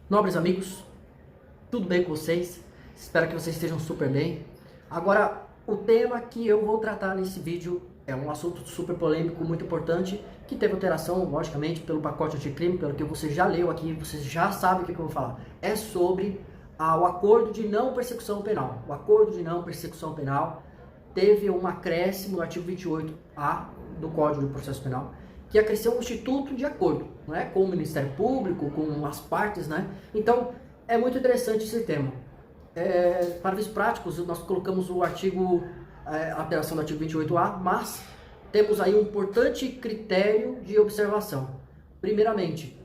Nobres amigos, tudo bem com vocês? Espero que vocês estejam super bem. Agora, o tema que eu vou tratar nesse vídeo é um assunto super polêmico, muito importante, que teve alteração, logicamente, pelo pacote anticrime, pelo que você já leu aqui, você já sabe o que eu vou falar. É sobre o acordo de não persecução penal. O acordo de não persecução penal teve um acréscimo no artigo 28A do Código de Processo Penal, que acresceu um instituto de acordo, né, com o Ministério Público, com as partes, né? Então, é muito interessante esse tema. Para fins práticos, nós colocamos o artigo, a alteração do artigo 28A, mas temos aí um importante critério de observação. Primeiramente,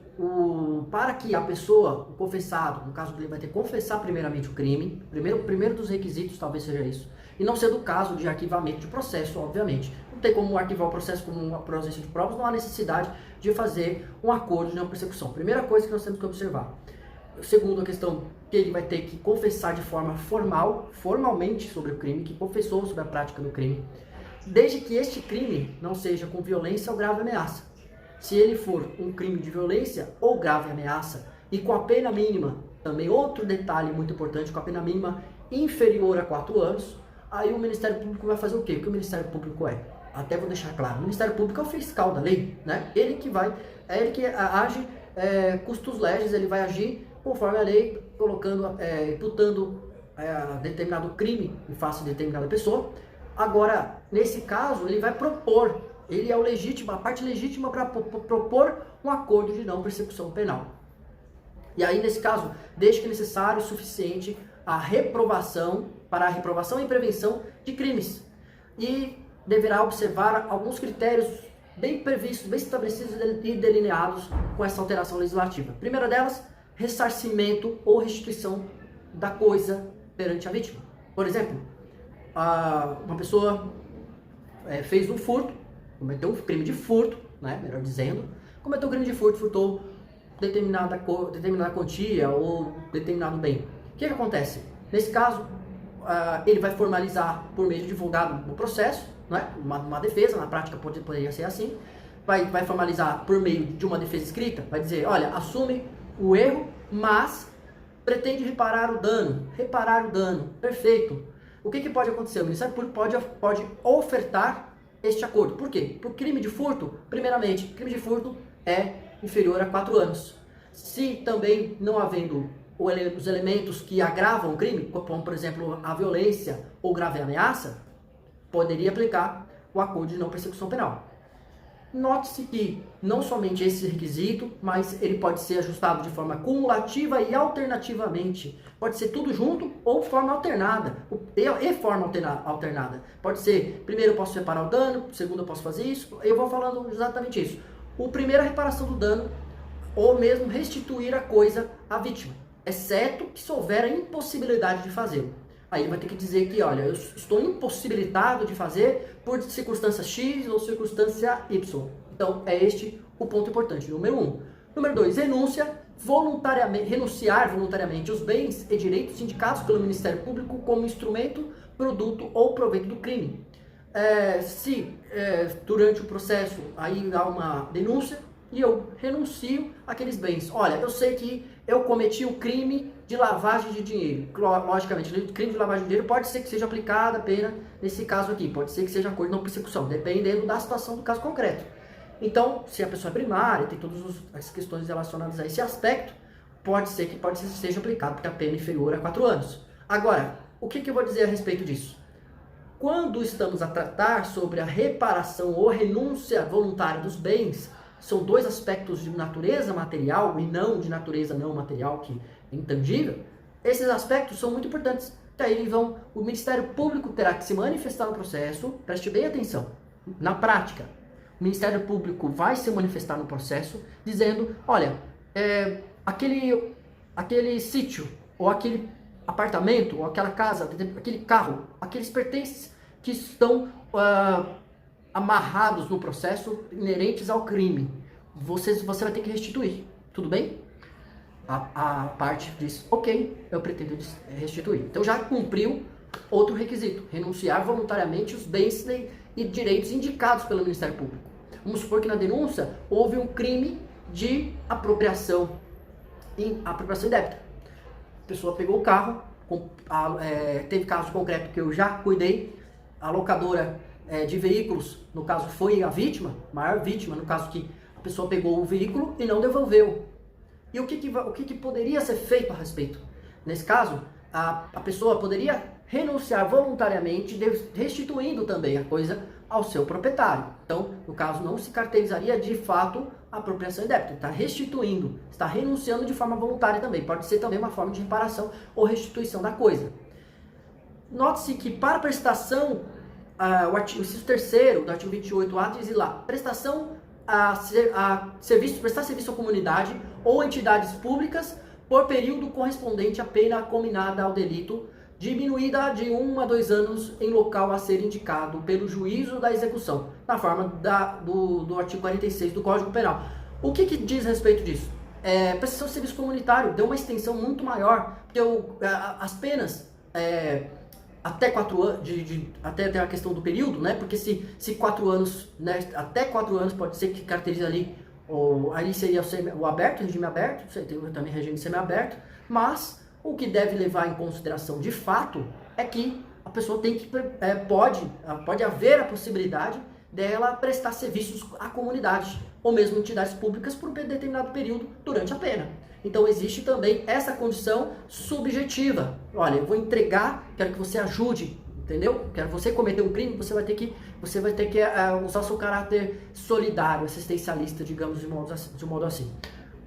para que a pessoa, o confessado, no caso dele vai ter que confessar primeiramente o crime, primeiro dos requisitos talvez seja isso, e não sendo o caso de arquivamento de processo, obviamente. Não tem como arquivar o processo como uma ausência de provas, não há necessidade de fazer um acordo de não persecução. Primeira coisa que nós temos que observar. Segundo, a questão que ele vai ter que confessar de forma formalmente sobre o crime, que confessou sobre a prática do crime, desde que este crime não seja com violência ou grave ameaça. Se ele for um crime de violência ou grave ameaça e com a pena mínima, também outro detalhe muito importante, com a pena mínima inferior a 4 anos, aí o Ministério Público vai fazer o quê? O que o Ministério Público é? Até vou deixar claro, o Ministério Público é o fiscal da lei, né? Ele que age custos legis, ele vai agir conforme a lei, colocando, imputando determinado crime em face de determinada pessoa. Agora, nesse caso, ele vai propor, ele é o legítimo, a parte legítima para propor um acordo de não persecução penal. E aí, nesse caso, desde que necessário e suficiente para a reprovação e prevenção de crimes. E deverá observar alguns critérios bem previstos, bem estabelecidos e delineados com essa alteração legislativa. Primeira delas, ressarcimento ou restituição da coisa perante a vítima. Por exemplo, uma pessoa fez um furto, cometeu um crime de furto, né, melhor dizendo, cometeu um crime de furto, furtou determinada quantia ou determinado bem. O que acontece? Nesse caso, ele vai formalizar por meio de advogado no processo, né, uma defesa, na prática poderia ser assim, vai formalizar por meio de uma defesa escrita, vai dizer, olha, assume o erro, mas pretende reparar o dano, perfeito. O que pode acontecer? O Ministério Público pode ofertar este acordo. Por quê? Por crime de furto, primeiramente, crime de furto é inferior a 4 anos. Se também não havendo os elementos que agravam o crime, como por exemplo a violência ou grave ameaça, poderia aplicar o acordo de não persecução penal. Note-se que não somente esse requisito, mas ele pode ser ajustado de forma cumulativa e alternativamente. Pode ser tudo junto ou forma alternada. E forma alternada. Pode ser, primeiro eu posso reparar o dano, segundo eu posso fazer isso. Eu vou falando exatamente isso. O primeiro é a reparação do dano, ou mesmo restituir a coisa à vítima, exceto que se houver a impossibilidade de fazê-lo. Aí ele vai ter que dizer que, olha, eu estou impossibilitado de fazer por circunstância X ou circunstância Y. Então, é este o ponto importante, número 1. Número 2, renunciar voluntariamente os bens e direitos indicados pelo Ministério Público como instrumento, produto ou proveito do crime. Se durante o processo aí há uma denúncia e eu renuncio àqueles bens. Olha, eu sei que eu cometi o crime de lavagem de dinheiro. Logicamente, o crime de lavagem de dinheiro pode ser que seja aplicada a pena nesse caso aqui. Pode ser que seja acordo de não persecução, dependendo da situação do caso concreto. Então, se a pessoa é primária, tem todas as questões relacionadas a esse aspecto, pode ser que seja aplicado, porque a pena é inferior a 4 anos. Agora, o que eu vou dizer a respeito disso? Quando estamos a tratar sobre a reparação ou renúncia voluntária dos bens, são dois aspectos de natureza material e não de natureza não material, que é intangível. Esses aspectos são muito importantes. Daí o Ministério Público terá que se manifestar no processo, preste bem atenção. Na prática, o Ministério Público vai se manifestar no processo dizendo, olha, aquele sítio, ou aquele apartamento, ou aquela casa, aquele carro, aqueles pertences que estão amarrados no processo inerentes ao crime, você vai ter que restituir, tudo bem? A parte diz, ok, eu pretendo restituir. Então já cumpriu outro requisito, renunciar voluntariamente os bens e direitos indicados pelo Ministério Público. Vamos supor que na denúncia houve um crime de apropriação em apropriação indébita. A pessoa pegou o carro, teve caso concreto que eu já cuidei, a locadora de veículos, no caso foi a vítima, maior vítima, no caso que a pessoa pegou o veículo e não devolveu. E o que poderia ser feito a respeito? Nesse caso, a pessoa poderia renunciar voluntariamente, restituindo também a coisa ao seu proprietário. Então, no caso, não se caracterizaria de fato a apropriação indébita. Está restituindo, está renunciando de forma voluntária também. Pode ser também uma forma de reparação ou restituição da coisa. Note-se que para prestação, o inciso 3º do artigo 28A diz lá, prestação prestar serviço à comunidade ou entidades públicas por período correspondente à pena cominada ao delito, diminuída de 1 a 2 anos em local a ser indicado pelo juízo da execução, na forma do artigo 46 do Código Penal. O que diz a respeito disso? Prestação de serviço comunitário deu uma extensão muito maior, porque as penas até 4 anos, até a questão do período, né? Porque se 4 anos, né, até 4 anos pode ser que caracterize ali, ali seria o aberto, o regime aberto, tem também regime semiaberto, mas o que deve levar em consideração de fato é que a pessoa tem que, pode haver a possibilidade dela prestar serviços à comunidade, ou mesmo entidades públicas por um determinado período durante a pena. Então existe também essa condição subjetiva. Olha, eu vou entregar, quero que você ajude, entendeu? Quero você cometer um crime, você vai ter que usar seu caráter solidário, assistencialista, digamos, de modo assim.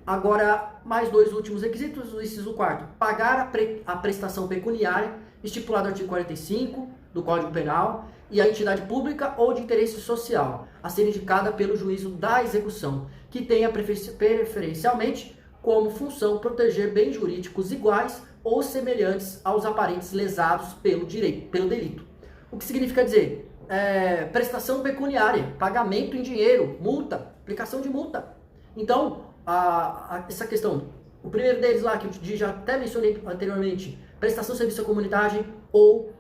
Agora, mais 2 últimos requisitos, o inciso 4º, pagar a prestação pecuniária estipulada no artigo 45 do Código Penal e a entidade pública ou de interesse social, a ser indicada pelo juízo da execução, que tenha preferencialmente como função proteger bens jurídicos iguais ou semelhantes aos aparentes lesados pelo delito. O que significa dizer? Prestação pecuniária, pagamento em dinheiro, multa, aplicação de multa. Então, essa questão, o primeiro deles lá, que eu já até mencionei anteriormente, prestação de serviço à comunidade ou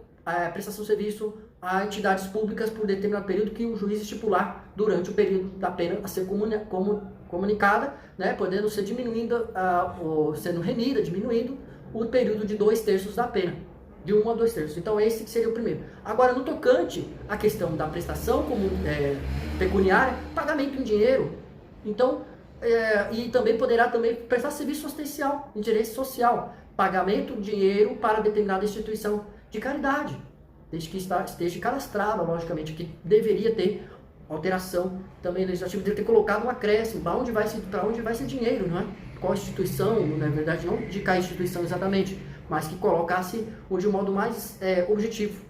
prestação de serviço a entidades públicas por determinado período que o juiz estipular durante o período da pena a ser comunicada, né, podendo ser sendo remida, diminuindo o período de 2/3 da pena, de 1 a 2/3. Então esse seria o primeiro. Agora, no tocante à questão da prestação pecuniária, pagamento em dinheiro, então, e também poderá prestar serviço assistencial, interesse social, pagamento de dinheiro para determinada instituição de caridade, desde que esteja cadastrada, logicamente, que deveria ter alteração também legislativa, deveria ter colocado um acréscimo, para onde vai esse dinheiro, não é? Qual instituição, na verdade, não indicar a instituição exatamente, mas que colocasse de um modo mais objetivo.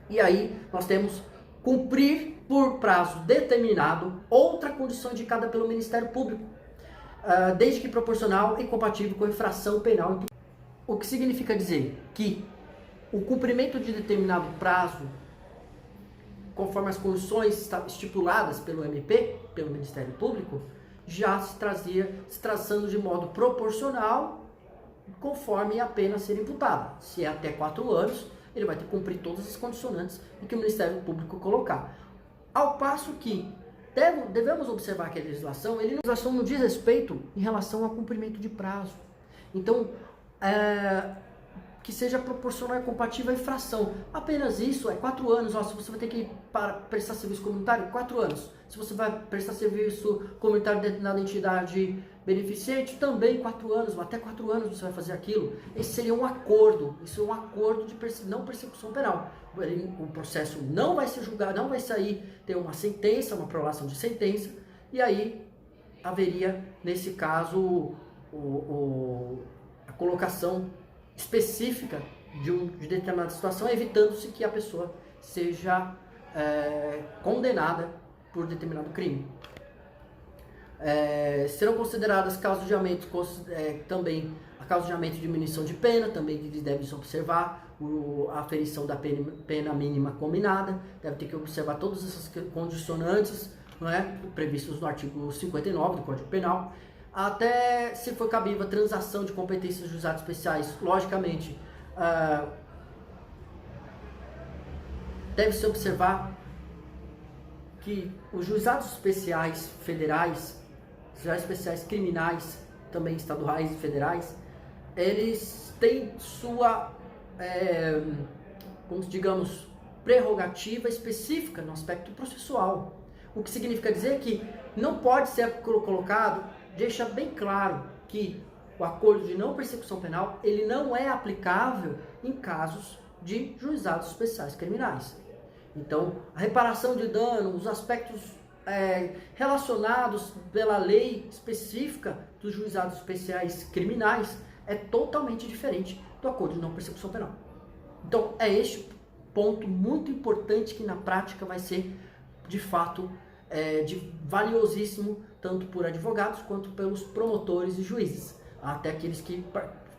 E aí nós temos cumprir por prazo determinado outra condição indicada pelo Ministério Público, desde que proporcional e compatível com a infração penal. O que significa dizer que o cumprimento de determinado prazo, conforme as condições estipuladas pelo MP, pelo Ministério Público, já se traçando de modo proporcional conforme a pena ser imputada. Se é até 4 anos, ele vai ter que cumprir todas as condicionantes que o Ministério Público colocar. Ao passo que devemos observar que a legislação não diz respeito em relação ao cumprimento de prazo. Então, que seja proporcional e compatível à infração. Apenas isso, 4 anos. Se você vai ter que ir para prestar serviço comunitário, 4 anos. Se você vai prestar serviço comunitário de determinada entidade beneficente, também 4 anos, até 4 anos você vai fazer aquilo. Esse seria um acordo, isso é um acordo de não persecução penal. O processo não vai ser julgado, não vai ter uma sentença, uma prolação de sentença, e aí haveria, nesse caso, a colocação específica de determinada situação, evitando-se que a pessoa seja condenada por determinado crime. Serão consideradas causas de aumento, também a causa de aumento de diminuição de pena, também deve-se observar a aferição da pena mínima combinada, deve ter que observar todas essas condicionantes, não é, previstos no artigo 59 do Código Penal. Até se for cabível a transação de competências de juizados especiais, logicamente, deve-se observar que os juizados especiais federais, juizados especiais criminais, também estaduais e federais, eles têm sua, como digamos, prerrogativa específica no aspecto processual. O que significa dizer que não pode ser colocado, deixa bem claro que o acordo de não persecução penal, ele não é aplicável em casos de juizados especiais criminais. Então, a reparação de dano, os aspectos relacionados pela lei específica dos juizados especiais criminais é totalmente diferente do acordo de não persecução penal. Então, é este ponto muito importante que na prática vai ser, de fato, valiosíssimo tanto por advogados quanto pelos promotores e juízes, até aqueles que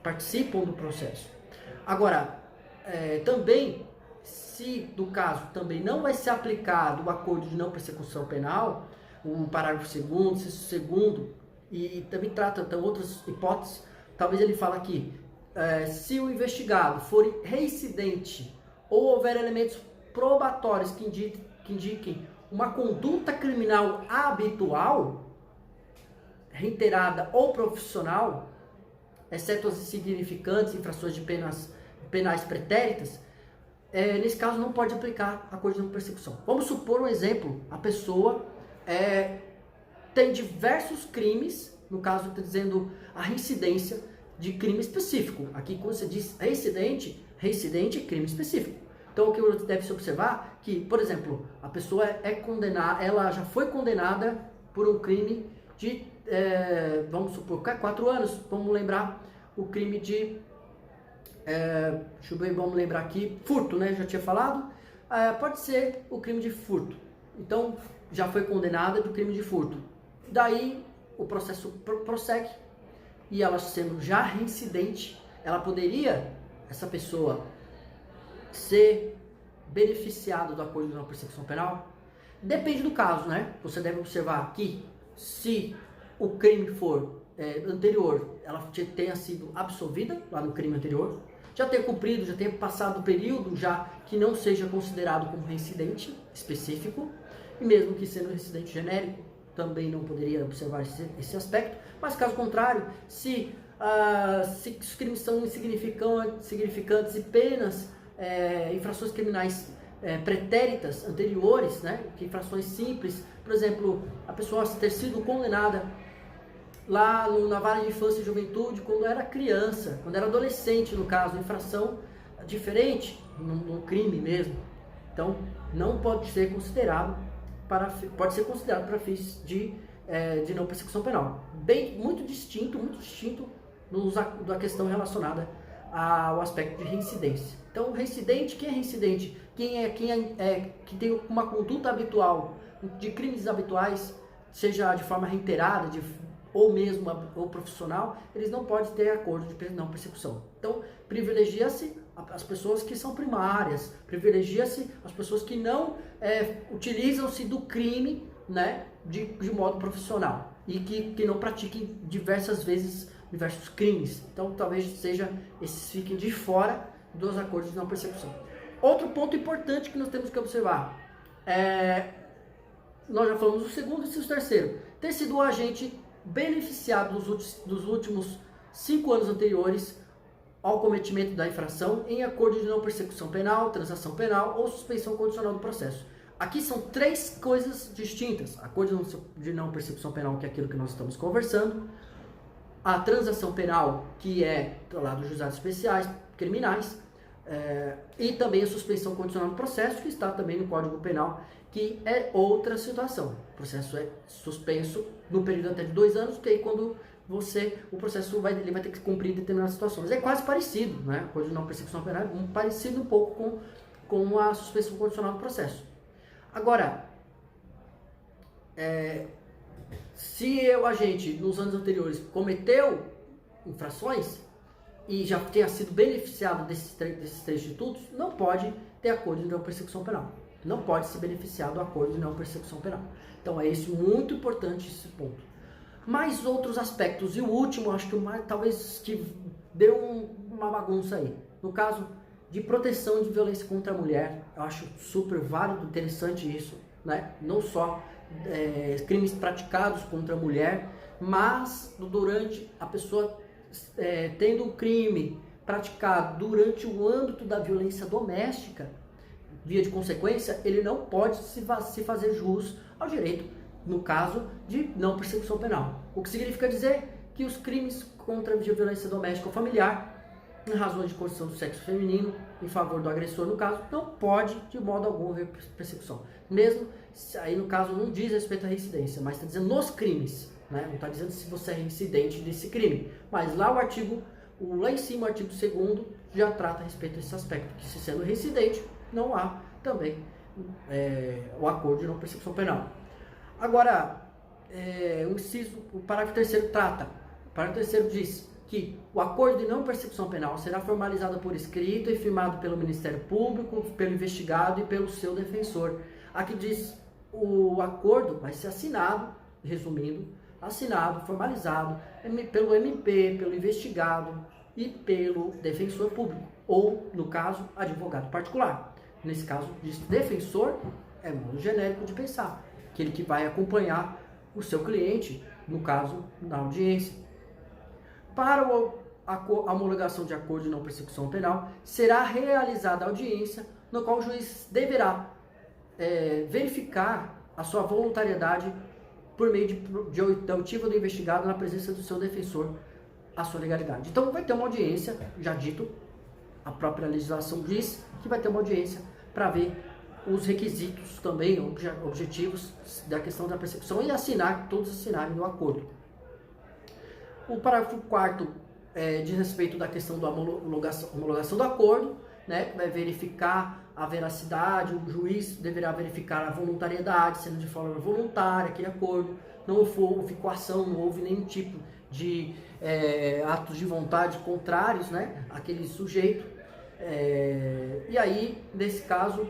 participam do processo. Agora, também, se do caso também não vai ser aplicado o acordo de não persecução penal, o parágrafo 2º, inciso 2º, e também trata outras hipóteses, talvez ele fala aqui, se o investigado for reincidente ou houver elementos probatórios que indiquem uma conduta criminal habitual, reiterada ou profissional, exceto as insignificantes infrações de penais pretéritas, nesse caso não pode aplicar acordo de não persecução. Vamos supor um exemplo, a pessoa tem diversos crimes, no caso está dizendo a reincidência de crime específico. Aqui quando você diz reincidente é crime específico. Então o que deve se observar que, por exemplo, a pessoa é condenada, ela já foi condenada por um crime de, vamos supor, 4 anos, vamos lembrar o crime de, deixa eu ver, vamos lembrar aqui, furto, né, já tinha falado, pode ser o crime de furto. Então, já foi condenada do crime de furto. Daí, o processo prossegue, e ela sendo já reincidente, ela poderia, essa pessoa, ser beneficiada do acordo de não persecução penal? Depende do caso, né? Você deve observar que se o crime for anterior, ela tenha sido absolvida lá no crime anterior, já tenha cumprido, já tenha passado o período já que não seja considerado como reincidente específico, e mesmo que sendo reincidente genérico, também não poderia observar esse aspecto, mas caso contrário, se os crimes são insignificantes e penas, infrações criminais pretéritas anteriores, né, que infrações simples, por exemplo, a pessoa ter sido condenada lá na vara de infância e juventude quando era criança, quando era adolescente no caso, infração diferente no crime mesmo, então não pode ser considerado para fins de não persecução penal. Muito distinto da questão relacionada ao aspecto de reincidência. Então, reincidente, quem é reincidente? Quem tem uma conduta habitual de crimes habituais, seja de forma reiterada, ou mesmo ou profissional, eles não podem ter acordo de não persecução. Então, privilegia-se as pessoas que são primárias, privilegia-se as pessoas que não utilizam-se do crime, né, de modo profissional e que não pratiquem diversas vezes diversos crimes. Então, talvez esses fiquem de fora dos acordos de não persecução. Outro ponto importante que nós temos que observar nós já falamos do segundo e o terceiro, ter sido o agente beneficiado dos últimos 5 anos anteriores ao cometimento da infração em acordo de não persecução penal, transação penal ou suspensão condicional do processo. Aqui são 3 coisas distintas: acordo de não persecução penal, que é aquilo que nós estamos conversando, a transação penal, que é lá dos juizados especiais criminais, e também a suspensão condicional do processo, que está também no Código Penal, que é outra situação. O processo é suspenso no período até de 2 anos, que aí quando o processo vai ter que cumprir determinadas situações. É quase parecido, né? A coisa de não persecução penal é parecido um pouco com a suspensão condicional do processo. Agora, se o agente nos anos anteriores cometeu infrações e já tenha sido beneficiado desses três institutos, não pode ter acordo de não persecução penal. Não pode se beneficiar do acordo de não persecução penal. Então é isso, muito importante esse ponto. Mais outros aspectos, e o último, acho que talvez que deu uma bagunça aí. No caso de proteção de violência contra a mulher, eu acho super válido, interessante isso, né? Não só crimes praticados contra a mulher, Mas durante a pessoa tendo um crime praticado durante o âmbito da violência doméstica, via de consequência, ele não pode se fazer jus ao direito, no caso de não persecução penal. O que significa dizer que os crimes contra a violência doméstica ou familiar, em razão de condição do sexo feminino, em favor do agressor, no caso, não pode de modo algum haver persecução. Mesmo, aí no caso não diz respeito à reincidência, mas está dizendo nos crimes, né? Não está dizendo se você é reincidente desse crime. Mas lá lá em cima o artigo 2º já trata a respeito desse aspecto, que se sendo reincidente, não há também o acordo de não persecução penal. Agora, o parágrafo 3º trata, o parágrafo 3º diz que o acordo de não persecução penal será formalizado por escrito e firmado pelo Ministério Público, pelo investigado e pelo seu defensor. Aqui diz o acordo vai ser assinado, resumindo, assinado, formalizado pelo MP, pelo investigado e pelo defensor público, ou, no caso, advogado particular. Nesse caso, diz defensor é modo genérico de pensar, aquele que vai acompanhar o seu cliente, no caso, na audiência. Para a homologação de acordo de não persecução penal, será realizada a audiência, no qual o juiz deverá verificar a sua voluntariedade por meio de oitiva do investigado na presença do seu defensor, a sua legalidade. Então vai ter uma audiência, já dito, a própria legislação diz que vai ter uma audiência para ver os requisitos também, objetivos da questão da persecução e todos assinarem o acordo. O parágrafo 4º diz respeito da questão da homologação do acordo, né, vai verificar a veracidade, o juiz deverá verificar a voluntariedade, sendo de forma voluntária aquele acordo, não houve coação, não houve nenhum tipo de atos de vontade contrários, né, àquele sujeito. E aí, nesse caso,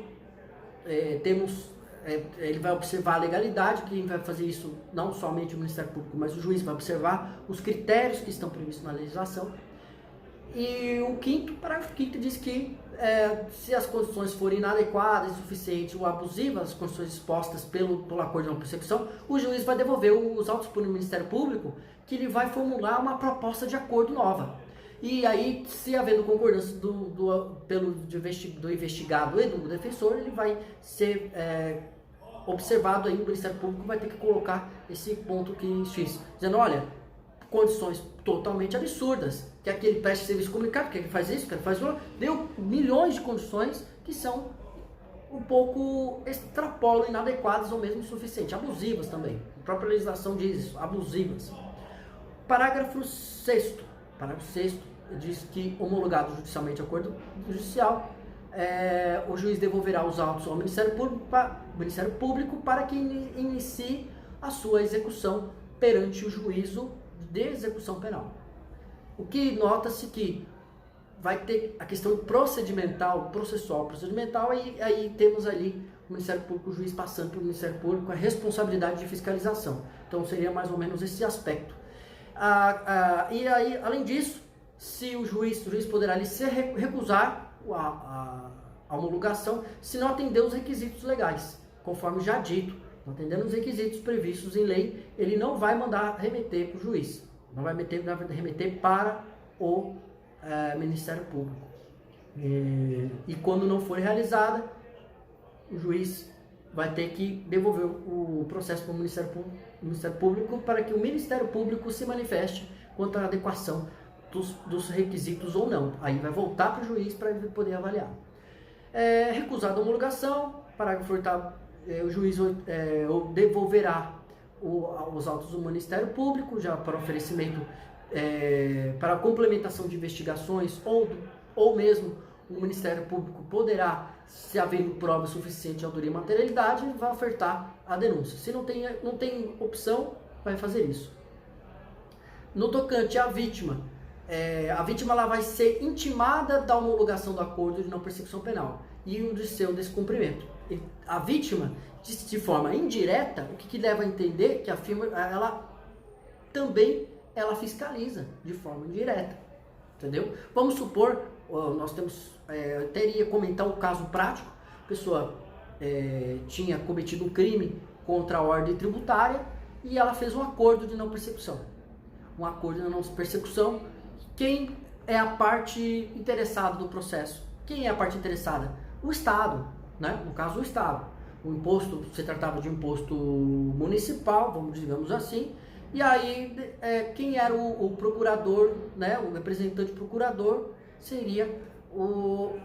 ele vai observar a legalidade, quem vai fazer isso não somente o Ministério Público, mas o juiz vai observar os critérios que estão previstos na legislação. E o parágrafo 5º diz que se as condições forem inadequadas, insuficientes ou abusivas, as condições expostas pelo acordo de não persecução, o juiz vai devolver os autos para o Ministério Público, que ele vai formular uma proposta de acordo nova. E aí, se havendo concordância do investigado e do defensor, ele vai ser observado, aí o Ministério Público vai ter que colocar esse ponto que X, dizendo, olha, condições totalmente absurdas, que aquele preste serviço comunicado, que ele faz isso, que ele faz aquilo, deu milhões de condições que são um pouco extrapolam, inadequadas ou mesmo insuficientes, abusivas também. A própria legislação diz isso, abusivas. Parágrafo 6º diz que, homologado judicialmente o acordo judicial, o juiz devolverá os autos ao Ministério Público para que inicie a sua execução perante o juízo de execução penal. O que nota-se que vai ter a questão procedimental, procedimental, e aí temos ali o Ministério Público, o juiz passando para o Ministério Público a responsabilidade de fiscalização. Então seria mais ou menos esse aspecto. E aí, além disso, se o juiz poderá ali se recusar a homologação se não atender os requisitos legais, conforme já dito, não atendendo os requisitos previstos em lei, ele não vai mandar remeter para o juiz, não vai remeter para o Ministério Público. E quando não for realizada, o juiz vai ter que devolver o processo para o Ministério Público para que o Ministério Público se manifeste quanto à adequação dos requisitos ou não. Aí vai voltar para o juiz para ele poder avaliar. Recusada a homologação, parágrafo 8º, o juiz devolverá os autos do Ministério Público, já para oferecimento, para a complementação de investigações, ou mesmo o Ministério Público poderá, se havendo prova suficiente de autoria e materialidade, vai ofertar a denúncia. Se não tem opção, vai fazer isso. No tocante à vítima, ela vai ser intimada da homologação do acordo de não persecução penal e o de seu descumprimento. E a vítima, de forma indireta, o que leva a entender que a firma também fiscaliza de forma indireta, entendeu? Vamos supor, nós temos, teria comentar um caso prático, a pessoa tinha cometido um crime contra a ordem tributária e ela fez um acordo de não persecução. Um acordo de não persecução. Quem é a parte interessada do processo? Quem é a parte interessada? O Estado, né? No caso, o Estado. O imposto, se tratava de imposto municipal, digamos assim, e aí quem era o procurador, né? O representante procurador seria o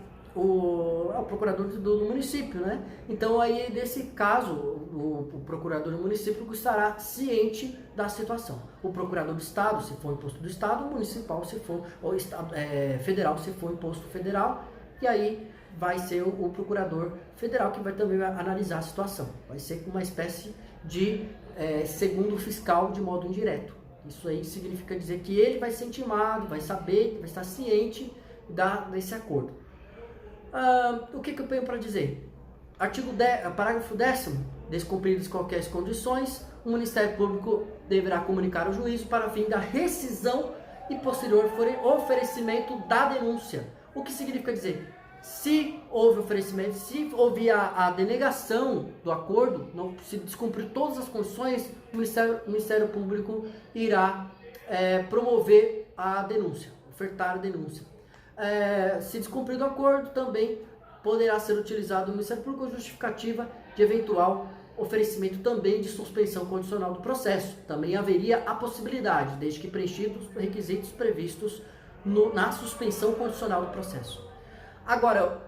procurador do município, né? Então aí nesse caso o procurador do município estará ciente da situação. O procurador do estado, se for imposto do estado, o municipal, se for o estado, federal, se for imposto federal, e aí vai ser o procurador federal que vai também analisar a situação. Vai ser uma espécie de segundo fiscal de modo indireto. Isso aí significa dizer que ele vai ser intimado, vai saber, vai estar ciente desse acordo. O que eu tenho para dizer? Parágrafo 10º. Descumpridas qualquer condições, o Ministério Público deverá comunicar ao juízo para fim da rescisão e posterior oferecimento da denúncia. O que significa dizer? Se houve oferecimento, se houve a denegação do acordo, não se descumprir todas as condições, o Ministério Público irá promover a denúncia, ofertar a denúncia. Se descumprido o acordo, também poderá ser utilizado o Ministério Público como justificativa de eventual oferecimento também de suspensão condicional do processo. Também haveria a possibilidade, desde que preenchidos os requisitos previstos na suspensão condicional do processo. Agora,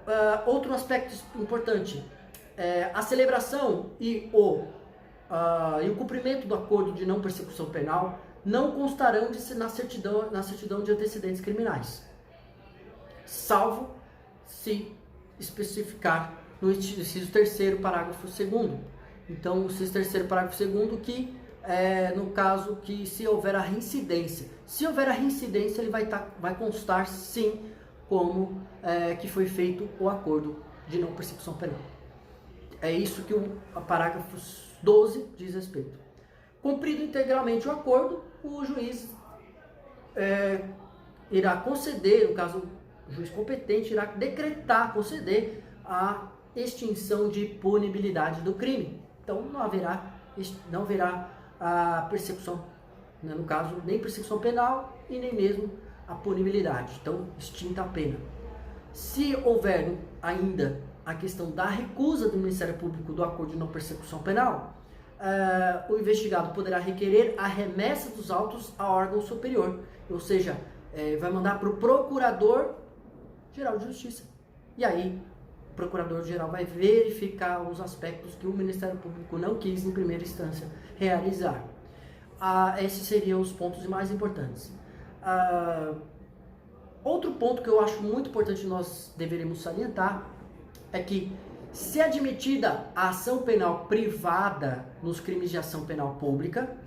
outro aspecto importante, a celebração e o cumprimento do acordo de não persecução penal não constarão na certidão de antecedentes criminais, salvo se especificar no inciso 3º, parágrafo 2º. Então, o inciso 3º, parágrafo 2º, que no caso que se houver a reincidência. Se houver a reincidência, ele vai constar sim como que foi feito o acordo de não persecução penal. É isso que o parágrafo 12 diz respeito. Cumprido integralmente o acordo, o juiz irá conceder, no caso, o juiz competente irá conceder a extinção de punibilidade do crime. Então não haverá a persecução, né, no caso, nem persecução penal e nem mesmo a punibilidade. Então, extinta a pena. Se houver ainda a questão da recusa do Ministério Público do acordo de não persecução penal, o investigado poderá requerer a remessa dos autos a órgão superior, ou seja, vai mandar para o Procurador-Geral de Justiça. E aí, o Procurador-Geral vai verificar os aspectos que o Ministério Público não quis, em primeira instância, realizar. Esses seriam os pontos mais importantes. Outro ponto que eu acho muito importante nós deveríamos salientar é que, se admitida a ação penal privada nos crimes de ação penal pública,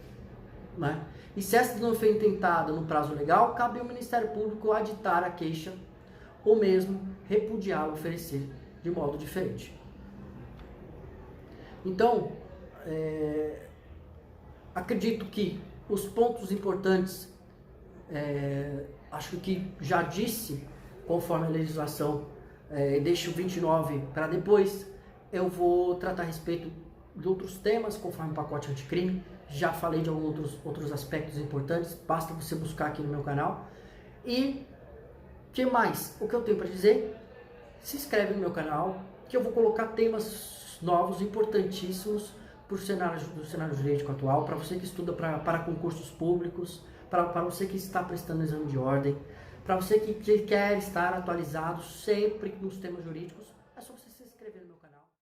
né, e se esta não foi intentada no prazo legal, cabe ao Ministério Público aditar a queixa ou mesmo repudiá-la, oferecer de modo diferente. Então, acredito que os pontos importantes, acho que já disse, conforme a legislação, deixo 29 para depois. Eu vou tratar a respeito de outros temas, conforme o pacote anticrime. Já falei de alguns outros aspectos importantes, basta você buscar aqui no meu canal. E que mais? O que eu tenho para dizer? Se inscreve no meu canal, que eu vou colocar temas novos, importantíssimos do cenário jurídico atual, para você que estuda para concursos públicos, para você que está prestando exame de ordem, para você que quer estar atualizado sempre nos temas jurídicos. É só você se inscrever no meu canal.